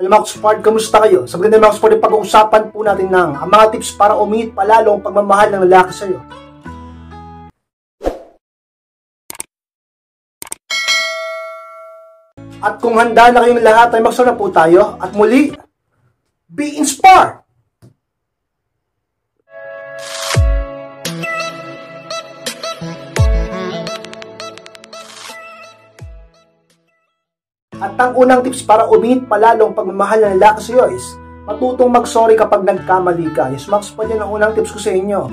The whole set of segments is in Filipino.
Hello mga Sport, kamusta kayo? Sa mga mga Sport, pag-uusapan po natin ng ang mga tips para umihit palalo ang pagmamahal ng lalaki sa iyo. At kung handa na kayong lahat, ay magsara po tayo. At muli, be inspired! At ang unang tips para umihit palalo ang pagmamahal ng lalaki sa iyo is matutong mag-sorry kapag nagkamali ka. Yes, Max po yan ang unang tips ko sa inyo.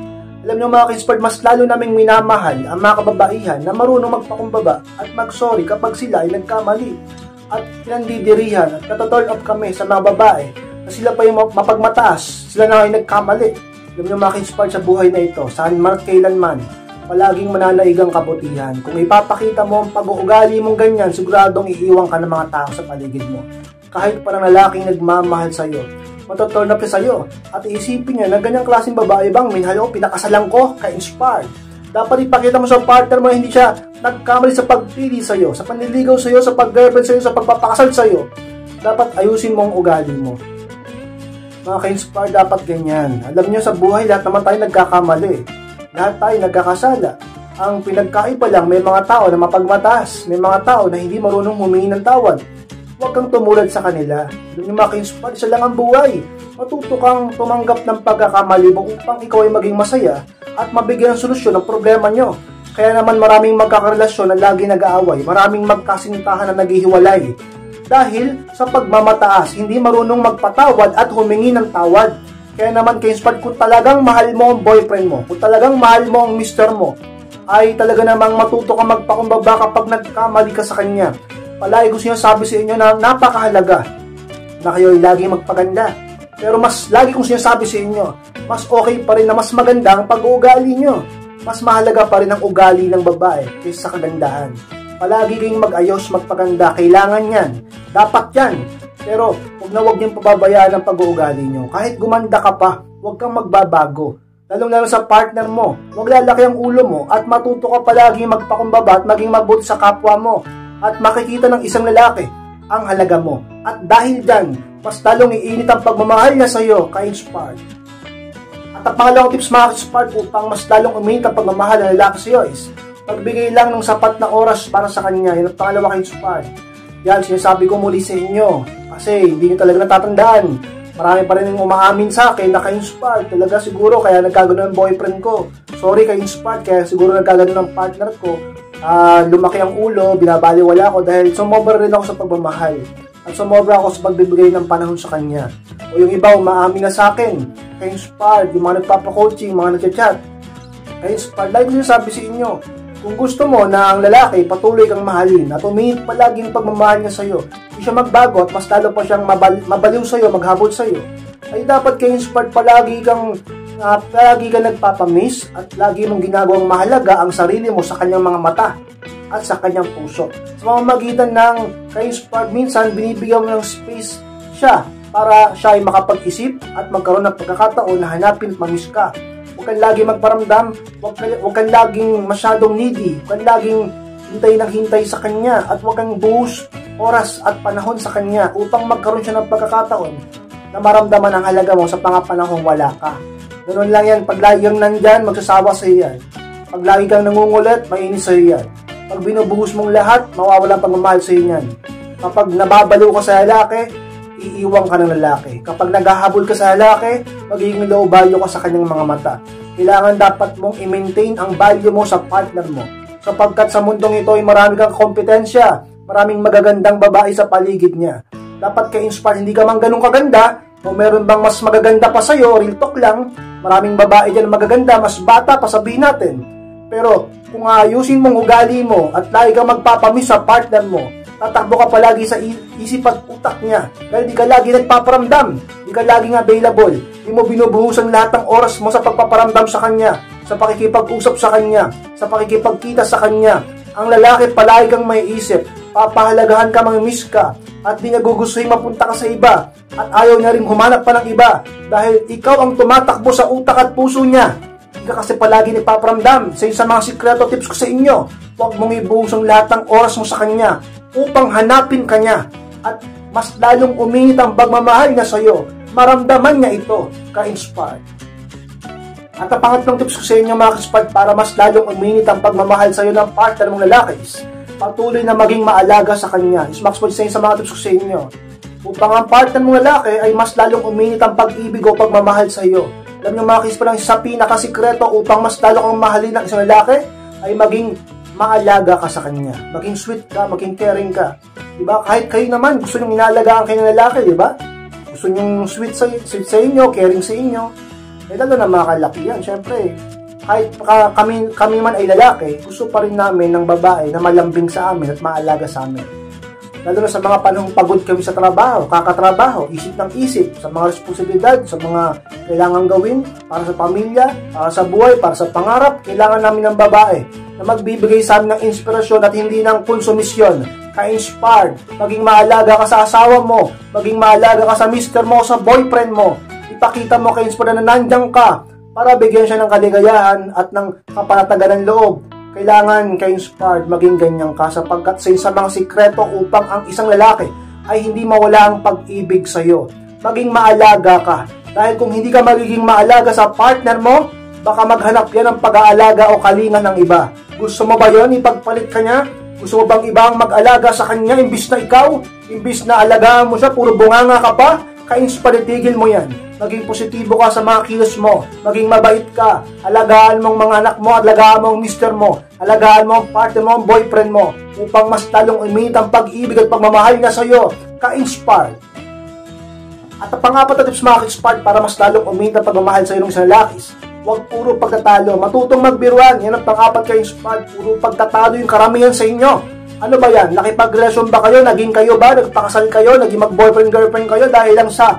Alam niyo mga Kinsport, mas lalo naming minamahal ang mga kababaihan na marunong magpakumbaba at mag-sorry kapag sila ay nagkamali. At pinandidirihan at natoturn off kami sa mga babae na sila pa yung mapagmataas, sila na ay nagkamali. Alam niyo mga Kinsport, sa buhay na ito, saan man at kailanman, palaging mananaig ang kabutihan. Kung ipapakita mo ang pag-uugali mong ganyan, siguradong iiwan ka ng mga tao sa paligid mo. Kahit parang lalaking nagmamahal sa iyo, matoturn up sa iyo. At iisipin niya na ganyang klaseng babae bang minahal ko, pinakasalan ko, ka-inspired. Dapat ipakita mo sa partner mo na hindi siya nagkamali sa pagpili sa iyo, sa panliligaw sa iyo, sa pag-girlfriend sa iyo, sa pagpapakasal sa iyo. Dapat ayusin mo ang ugali mo. Mga ka-inspired, dapat ganyan. Alam niyo sa buhay, lahat naman tayo nagkakamali. Lahat tayo nagkakasala. Ang pinagkaiba lang, may mga tao na mapagmataas, may mga tao na hindi marunong humingi ng tawad. Huwag kang tumulad sa kanila. Doon yung maka-inspire, isa lang ang buhay. Matuto kang tumanggap ng pagkakamali mo upang ikaw ay maging masaya at mabigyan ng solusyon ng problema nyo. Kaya naman maraming magkakarelasyon na lagi nag-aaway, maraming magkasintahan na naghihiwalay. Dahil sa pagmamataas, hindi marunong magpatawad at humingi ng tawad. Kaya naman Kinsport, kung talagang mahal mo ang boyfriend mo, kung talagang mahal mo ang mister mo, ay talaga namang matuto ka magpakumbaba kapag nagkamali ka sa kanya. Palagi ko sinasabi sa inyo na napakahalaga na kayo ay lagi magpaganda. Pero mas lagi kong sinasabi sa inyo, mas okay pa rin na mas maganda ang pag-uugali nyo. Mas mahalaga pa rin ang ugali ng babae kaysa sa kagandahan. Palagi kayong mag-ayos, magpaganda. Kailangan yan. Dapat yan. Pero huwag niyong pababayaan ang pag-uugali nyo. Kahit gumanda ka pa, huwag kang magbabago. Lalong-lalo sa partner mo, huwag lalaki ang ulo mo at matuto ka palagi magpakumbaba at maging mabuti sa kapwa mo. At makikita ng isang lalaki ang halaga mo. At dahil dyan, mas lalong iinit ang pagmamahal niya sa iyo, ka-inspired. At ang pangalawang tips mga ka-inspired upang mas lalong uminit ang pagmamahal ng lalaki sa iyo is pagbigay lang ng sapat na oras para sa kanya. Yan ang pangalawa, ka-inspired. Yan, sinasabi ko muli sa inyo. Kasi hindi nyo talaga natatandaan. Marami pa rin yung umaamin sa akin na ka-inspired. Talaga siguro kaya nagkagano ang boyfriend ko. Sorry ka-inspired, kaya siguro nagkagano ng partner ko. Lumaki ang ulo, binabaliwala ko dahil sumobra rin ako sa pagmamahal. At sumobra ako sa pagbibigay ng panahon sa kanya. O yung iba umaamin na sa akin. Ka-inspired, yung mga nagpapa-coaching, mga nagchat-chat. Ka-inspired, like ko sabi sa inyo, kung gusto mo na ang lalaki patuloy kang mahalin at umihit palaging pagmamahal niya sa iyo, hindi siya magbago at mas lalo pa siyang mabaliw sa iyo, maghabol sa iyo, ay dapat ka-inspired palagi kang nagpapamiss at lagi mong ginagawang mahalaga ang sarili mo sa kanyang mga mata at sa kanyang puso. Sa pamamagitan ng ka-inspired, minsan binibigyan mo ng space siya para siya ay makapag-isip at magkaroon ng pagkakataon na hanapin at mamiss ka. Huwag kang laging magparamdam, huwag kang laging masyadong needy, huwag kang laging hintay ng hintay sa kanya, at huwag kang buhos oras at panahon sa kanya upang magkaroon siya ng pagkakataon na maramdaman ang halaga mo sa pangapanahong wala ka. Ganoon lang yan, pag lagi kang nandyan, magsasawa sa iyo yan. Pag lagi kang nangungulit, mainis sa iyo yan. Pag binubuhos mong lahat, mawawalan pagmamahal sa iyo yan. Kapag nababalo ka sa lalaki, iiwan ka ng lalaki. Kapag naghahabol ka sa lalaki, magiging low value ka sa kanyang mga mata. Kailangan dapat mong i-maintain ang value mo sa partner mo. Sapagkat sa mundong ito ay marami kang kompetensya, maraming magagandang babae sa paligid niya. Dapat ka-inspire, hindi ka man ganun kaganda, o meron bang mas magaganda pa sa'yo, real talk lang, maraming babae dyan magaganda, mas bata pa, sabihin natin. Pero kung ayusin mong ugali mo at lagi kang magpapamiss sa partner mo, tatakbo ka palagi sa isip at utak niya dahil di ka lagi nagpaparamdam, di ka laging available, di mo binubuhusan lahat ng oras mo sa pagpaparamdam sa kanya, sa pakikipag-usap sa kanya, sa pakikipagkita sa kanya. Ang lalaki palagi kang may isip, papahalagahan ka, mamimiss ka, at di niya gugustuhin mapunta ka sa iba, at ayaw niya rin humanap pa ng iba dahil ikaw ang tumatakbo sa utak at puso niya. Di ka kasi palagi nagpaparamdam. Sa mga sikreto tips ko sa inyo, huwag mong ibuhos ang lahat ng oras mo sa kanya upang hanapin ka niya at mas lalong uminit ang pagmamahal niya sa'yo. Maramdaman niya ito, ka-inspired. At ang pangatlong tips ko sa inyo mga ka-inspired para mas lalong uminit ang pagmamahal sa'yo ng partner mong lalaki is patuloy na maging maalaga sa kanya. Is Max po sa mga tips ko sa inyo. Upang ang partner mong lalaki ay mas lalong uminit ang pag-ibig o pagmamahal sa iyo. Alam niyo mga ka-inspired, sa pinakasikreto upang mas lalo kang mahalin ng isang lalaki ay maging maalaga ka sa kanya. Maging sweet ka, maging caring ka. Diba? Kahit kayo naman, gusto nyo inaalagaan kayo ng lalaki, diba? Gusto nyo sweet sa inyo, caring sa inyo. Eh, lalo na mga kalakihan, syempre. Kahit kami man ay lalaki, gusto pa rin namin ng babae na malambing sa amin at maalaga sa amin. Lalo na sa mga panahong pagod kami sa trabaho, kakatrabaho, isip ng isip, sa mga responsibilidad, sa mga kailangan gawin, para sa pamilya, para sa buhay, para sa pangarap, kailangan namin ng babae na magbibigay sa amin ng inspirasyon at hindi ng konsumisyon. Ka-inspired, maging maalaga ka sa asawa mo, maging maalaga ka sa mister mo, sa boyfriend mo. Ipakita mo ka-inspired na nandiyan ka para bigyan siya ng kaligayahan at ng kapanatagan ng loob. Kailangan ka-inspired, maging ganyan ka sapagkat sa isang mga sikreto upang ang isang lalaki ay hindi mawala ang pag-ibig sa iyo. Maging maalaga ka. Dahil kung hindi ka magiging maalaga sa partner mo, baka maghanap yan ng pag-aalaga o kalingan ng iba. Gusto mo ba yon? Ipagpalit ka niya? Gusto mo bang ibang mag-alaga sa kanya imbis na ikaw? Imbis na alagaan mo siya, puro bunganga ka pa? Ka-inspired, tigil mo yan. Maging positibo ka sa mga kilos mo. Maging mabait ka. Alagaan mong mga anak mo, alagaan mong mister mo. Alagaan mo ang partner mo, ang boyfriend mo. Upang mas talong uminit ang pag-ibig at pagmamahal niya sa iyo. Ka-inspired. At ang pang-apat na tips mga ka-inspired para mas lalong uminit ang pagmamahal sa iyo ng isang lalaki. Huwag puro pagtatalo. Matutong magbiruan. Yan ang pang-apat ka-inspired. Puro pagtatalo yung karamihan sa inyo. Ano ba yan? Nakipagrelasyon ba kayo? Naging kayo ba? Nagpakasal kayo? Naging mag-boyfriend-girlfriend kayo dahil lang sa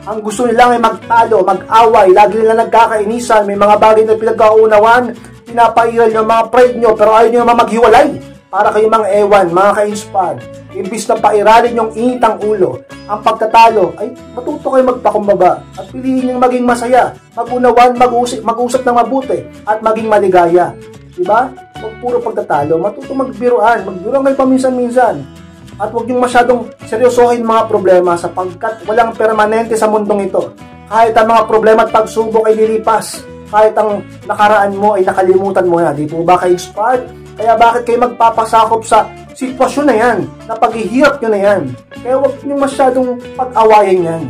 ang gusto nila ay magtalo, mag-away, lagi nila nagkakainisan, may mga bagay na pinagkaunawan, pinapairal yung mga pride nyo, pero ayaw nyo naman maghiwalay. Para kayo mga ewan, mga ka-inspired. Imbis na pairalin yung initang ulo, ang pagtatalo, ay matuto kayo magpakumbaba at piliin yung maging masaya, mag-unawan, mag-usap ng mabuti, at maging maligaya. Diba? Huwag puro pagtatalo, matuto magbiruan, magbiruan kayo paminsan-minsan. At huwag niyong masyadong seryosohin mga problema sapagkat walang permanente sa mundong ito. Kahit ang mga problema at pagsubok ay lilipas, kahit ang nakaraan mo ay nakalimutan mo na. Di po ba ka-inspired? Kaya bakit kayo magpapasakop sa sitwasyon na yan, na paghihirap nyo na yan? Kaya huwag niyong masyadong pag-awayan yan.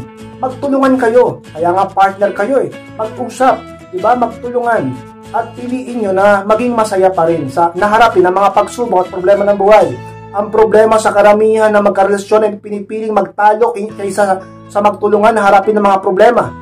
Magtulungan kayo. Kaya nga partner kayo eh. Mag-usap, diba? Magtulungan. At piliin nyo na maging masaya pa rin sa naharapin ang mga pagsubok at problema ng buhay. Ang problema sa karamihan na magkarelasyon ay pinipiling magtalo kaysa sa magtulungan na harapin ng mga problema.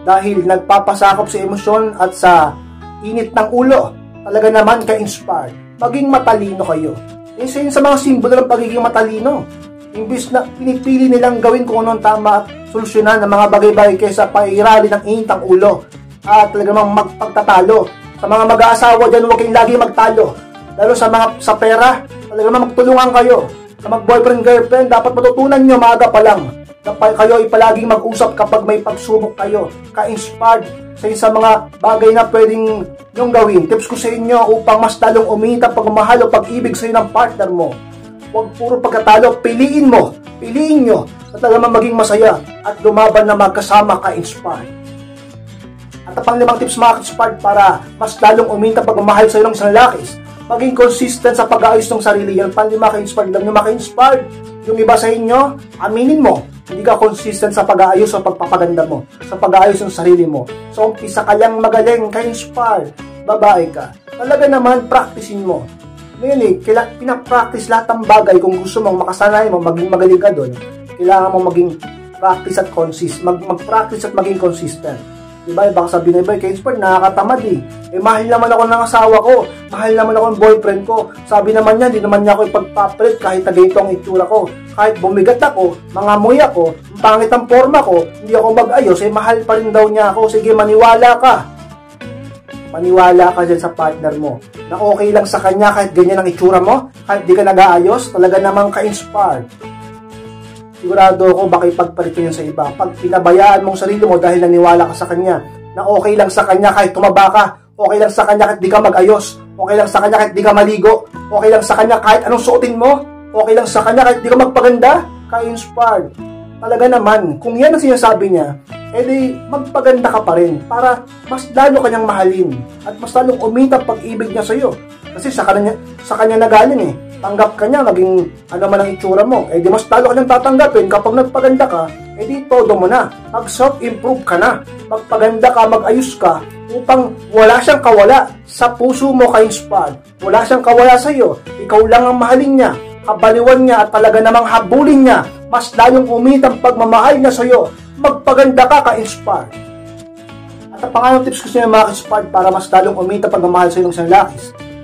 Dahil nagpapasakop sa emosyon at sa init ng ulo, talaga naman ka-inspired. Maging matalino kayo. Isa yun sa mga simbolo ng pagiging matalino. Imbis na pinipili nilang gawin kung anong tama at solusyonan ng mga bagay-bagay kaysa pairali ng init ng ulo at talaga namang magpagtatalo. Sa mga mag-aasawa dyan, huwag kayong lagi magtalo. Lalo sa pera, talaga naman magtulungan kayo. Sa mag-boyfriend-girlfriend, dapat matutunan nyo maaga pa lang na kayo ay palaging mag-usap kapag may pagsubok kayo. Ka-inspired sa mga bagay na pwedeng nyong gawin. Tips ko sa inyo upang mas talong uminit ang pagmamahal o pag-ibig sa iyo ng partner mo. Huwag puro pagkatalo, piliin nyo na talaga maging masaya at lumaban na magkasama ka-inspired. At ang pang-limang tips mga ka-inspired para mas lalong uminit ang pagmamahal sa iyo ng isang lalaki, maging consistent sa pag-aayos ng sarili. Yan, panlima ka-inspired. Alam nyo maka-inspired. Yung iba sa inyo, aminin mo, hindi ka consistent sa pag-aayos o pagpapaganda mo, sa pag-aayos ng sarili mo. So, umpisa ka lang magaling, ka-inspired, babae ka. Talaga naman, practicein mo. Ngayon eh, pinapractice lahat ng bagay. Kung gusto mong makasanay mo, maging magaling ka doon, kailangan mo maging practice at mag-practice at maging consistent. Diba? Baka sabihin na, ka-inspired, nakakatamad eh. Mahal naman ako ng asawa ko. Mahal naman ako ng boyfriend ko. Sabi naman niya, hindi naman niya ako ipagpapalit kahit na ganito ang itsura ko. Kahit bumigat ako, mangamoy ako, pangit ang forma ko, hindi ako mag-ayos, mahal pa rin daw niya ako. Sige, maniwala ka. Maniwala ka dyan sa partner mo. Na okay lang sa kanya kahit ganyan ang itsura mo, kahit di ka nag-aayos, talaga namang ka-inspired. Sigurado ako baka ipagpalit yun sa iba. Pag pinabayaan mong sarili mo dahil naniwala ka sa kanya, na okay lang sa kanya kahit tumaba ka, okay lang sa kanya kahit di ka mag-ayos, okay lang sa kanya kahit di ka maligo, okay lang sa kanya kahit anong suotin mo, okay lang sa kanya kahit di ka magpaganda, ka-inspired. Talaga naman, kung yan ang sinasabi niya, edi magpaganda ka pa rin para mas lalo kanyang mahalin at mas lalong umita pag-ibig niya sa iyo. Kasi sa kanya nagaling eh. Tanggap ka niya, maging ano man ang itsura mo, edi mas lalo kanyang tatanggapin kapag nagpaganda ka, edi todo mo na. Mag-self-improve ka na. Magpaganda ka, mag-ayos ka upang wala siyang kawala sa puso mo ka-inspired. Wala siyang kawala sa iyo. Ikaw lang ang mahalin niya, kabaliwan niya at talaga namang habulin niya. Mas lalong umita ang pagmamahal niya sa iyo. Magpaganda ka ka-inspired. At ang pangalawang tips ko sa inyo mga ka-inspired para mas lalong umita pagmamahal sa iyo ng isang lalaki,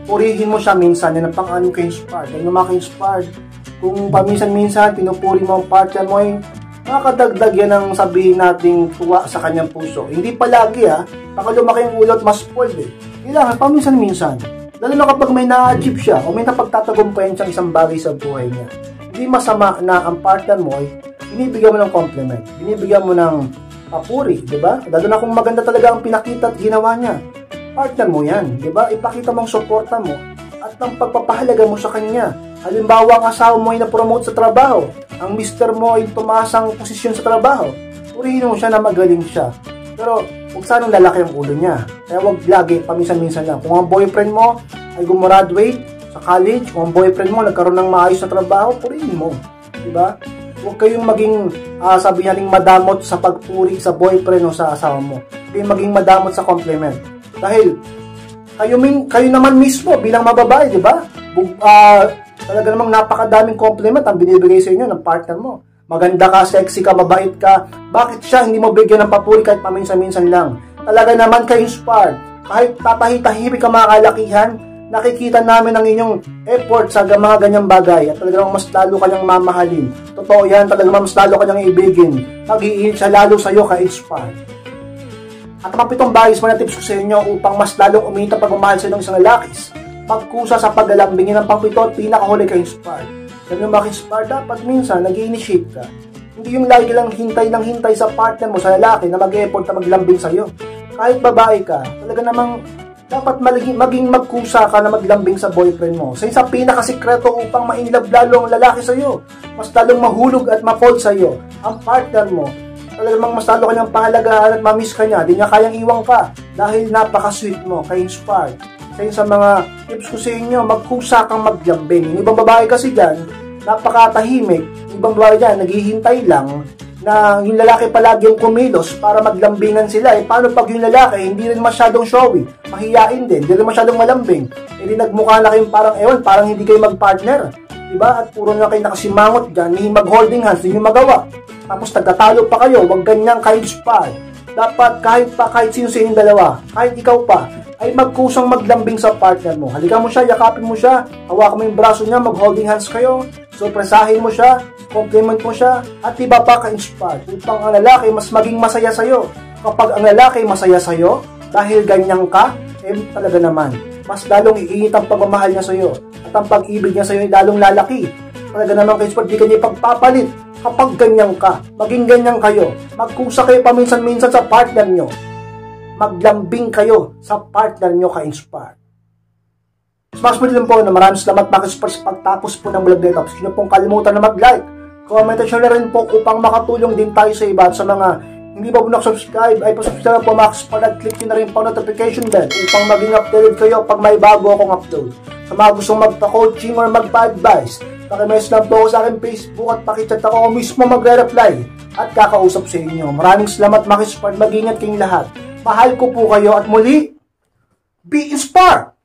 purihin mo siya minsan. Yan ang pang-anim ka-inspired. Yan yung mga ka-inspired. Kung paminsan-minsan pinupuri mo ang partner mo, makakadagdag yan ang sabihin nating tuwa sa kanyang puso. Hindi palagi baka lumaki ang ulot mas spoiled eh. Kailangan paminsan-minsan. Lalo na kapag may na-achieve siya o may napagtatagumpayan siyang isang bagay sa buhay niya. Hindi masama na ang partner mo ay binibigyan mo ng compliment, binibigyan mo ng papuri, di ba? Lalo na kung maganda talaga ang pinakita at ginawa niya. Partner mo yan, di ba? Ipakita mong suporta mo at ang pagpapahalaga mo sa kanya. Halimbawa, ang asawa mo ay na-promote sa trabaho, ang mister mo ay tumaas ang posisyon sa trabaho, purihin mo siya na magaling siya. Pero huwag sanang lalaki ang ulo niya. Kaya huwag lagi, paminsan-minsan lang. Kung ang boyfriend mo ay gumraduate sa college, kung ang boyfriend mo nagkaroon ng maayos na trabaho, purihin mo. Diba? Huwag kayong maging, sabi natin, madamot sa pagpuri sa boyfriend o sa asawa mo. Huwag kayong maging madamot sa compliment. Dahil, kayo naman mismo bilang mababae, diba? Talaga namang napakadaming compliment ang binibigay sa inyo ng partner mo. Maganda ka, sexy ka, mabait ka. Bakit siya hindi mo bigyan ng papuri kahit paminsan-minsan lang? Talaga naman ka-inspired. Kahit tatahitahimik ka mga kalakihan, nakikita namin ang inyong effort sa mga ganyang bagay at talagang mas lalo kanyang mamahalin. Totoo yan, talagang mas lalo kanyang ibigin. Mag-iinit siya lalo sa iyo ka-inspired. At ang pitong bagay na tips ko sa inyo upang mas lalong umita pagmamahal sa inyo ng isang lalaki, pagkusa sa paglalambingin ng pangpito at pinakahuli ka-inspired. Kaya yung maka-inspired, dapat minsan nag-i-initiate ka. Hindi yung lagi lang hintay sa partner mo, sa lalaki na mag-effort na maglambing sa'yo. Kahit babae ka, talaga namang dapat maging magkusa ka na maglambing sa boyfriend mo. Sa pinakasikreto upang ma-inlove lalo ang lalaki sa'yo. Mas lalong mahulog at ma-fall sa'yo ang partner mo. Talaga namang mas lalo kanyang pahalagahan at ma-miss ka niya. Di niya kayang iwang ka dahil napaka-sweet mo, ka-inspired. Sa mga tips ko sa inyo, magkusa kang maglambing. Yung ibang babae kasi dyan, napakatahimik. Yung ibang babae dyan, naghihintay lang na yung lalaki palagi yung kumilos para maglambingan sila. Paano pag yung lalaki hindi rin masyadong showy, mahiyain din, hindi rin masyadong malambing, hindi nagmukha na kayong parang hindi kayo magpartner, diba? At puro na kayo nakasimangot dyan, hindi mag-holding hands, hindi nyo magawa. Tapos nagtatalo pa kayo, wag ganyang ka-inspire. Dapat kahit sino sa inyong dalawa, kahit ikaw pa, ay magkusang maglambing sa partner mo. Halikan mo siya, yakapin mo siya, hawakan mo yung braso niya, mag-holding hands kayo, surpresahin mo siya, compliment mo siya, at iba pa ka-inspired upang ang lalaki mas maging masaya sa'yo. Kapag ang lalaki masaya sa'yo, dahil ganyan ka, talaga naman, mas lalong iinit ang pagmamahal niya sa'yo, at ang pag-ibig niya sa'yo ay lalong lalaki. Talaga naman ka-inspired, di ka niya ipagpapalit. Kapag ganyan ka, maging ganyan kayo, magkusa kayo paminsan-minsan sa partner nyo, maglambing kayo sa partner nyo ka-inspired. Smash mo din po na maraming salamat mga ka-inspired sa pagtapos po ng vlog dito. Huwag nyo pong kalimutan na mag-like, comment at share na rin po upang makatulong din tayo sa iba. At sa mga hindi pa po nakasubscribe ay pasubscribe na po mga ka-inspired at click nyo na rin po notification bell upang maging updated kayo pag may bago akong upload. Sa mga gustong magpa-coaching or magpa-advise, pakimess lang po sa aking Facebook at pakichat ako mismo magre-reply at kakausap sa inyo. Maraming salamat mga ka-inspired, mag-ingat kayong lahat. Mahal ko po kayo at muli, be inspired!